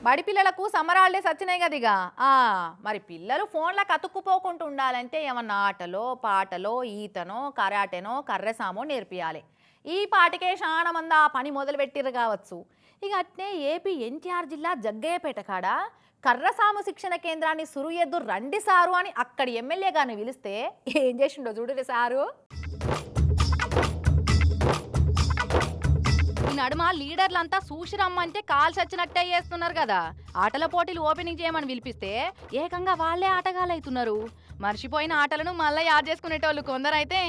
బడి పిల్లలకు summer holidays వచ్చినాయి కదిగా మరి పిల్లలు ఫోన్లకు అతుక్కుపోకుండా ఉండాలంటే ఏమన్నా ఆటలో పాటలో ఈతనో కరాటెనో కర్రెసామో నేర్పియాలి. ఈ పాటికే చాలా మంది ఆ పని మొదలు పెట్టిర్రు కావచ్చు. ఇక అట్నే ఏపీ ఎన్టీఆర్ జిల్లా జగ్గయ్యపేట కాడ కర్రసాము శిక్షణ కేంద్రాన్ని సురుయెద్దు రండి సారు అని అక్కడి ఎమ్మెల్యే గారిని పిలిస్తే ఏం చేసిండో చూడురే సారు. ఈ నడుమ లీడర్లంతా సూషిరమ్మంటే కాల్ చచ్చినట్టే చేస్తున్నారు కదా. ఆటల పోటీలు ఓపెనింగ్ చేయమని పిలిపిస్తే ఏకంగా వాళ్లే ఆటగాళ్ళైతున్నారు. మర్చిపోయిన ఆటలను మళ్ళీ యాడ్ చేసుకునేటోళ్ళు కొందరైతే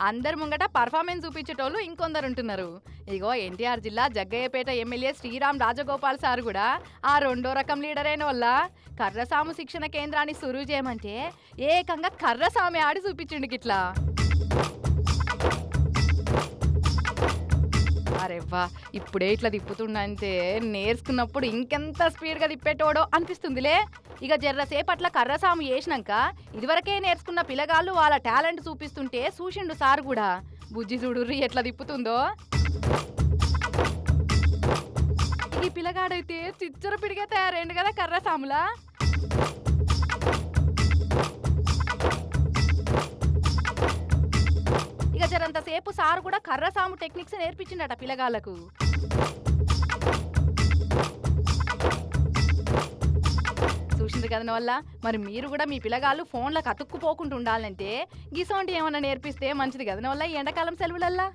అందరి ముంగట పర్ఫార్మెన్స్ చూపించేటోళ్ళు ఇంకొందరు ఉంటున్నారు. ఇగో ఎన్టీఆర్ జిల్లా జగ్గయ్యపేట ఎమ్మెల్యే శ్రీరామ్ రాజగోపాల్ సార్ కూడా ఆ రెండో రకం లీడర్ అయిన వల్ల కర్రసాము శిక్షణ కేంద్రాన్ని సురు చేయమంటే ఏకంగా కర్రసామి ఆడి చూపించిండు గిట్లా. అరేవ్వా, ఇప్పుడే ఇట్లా తిప్పుతుండంటే నేర్చుకున్నప్పుడు ఇంకెంత స్పీడ్గా తిప్పేటోడో అనిపిస్తుందిలే. ఇక జర్రసేపట్ల కర్రసాము చేసినాక ఇదివరకే నేర్చుకున్న పిల్లగాళ్ళు వాళ్ళ టాలెంట్ చూపిస్తుంటే చూసిండు సార్ కూడా. బుజ్జి చూడుర్రి ఎట్లా తిప్పుతుందో. ఈ పిల్లగాడైతే చిచ్చర పిడిగా తయారైండు కదా కర్రసాములా. ఇక జరంతసేపు సారు కూడా కర్రసాము టెక్నిక్స్ నేర్పించిండట పిల్లగాళ్లకు. చూసిండ్రు కదా వల్ల. మరి మీరు కూడా మీ పిల్లగాళ్ళు ఫోన్లకు అతుక్కుపోకుండా ఉండాలంటే గిసోంటి ఏమన్నా నేర్పిస్తే మంచిది కదా వల్ల ఈ ఎండాకాలం సెలవులల్లా.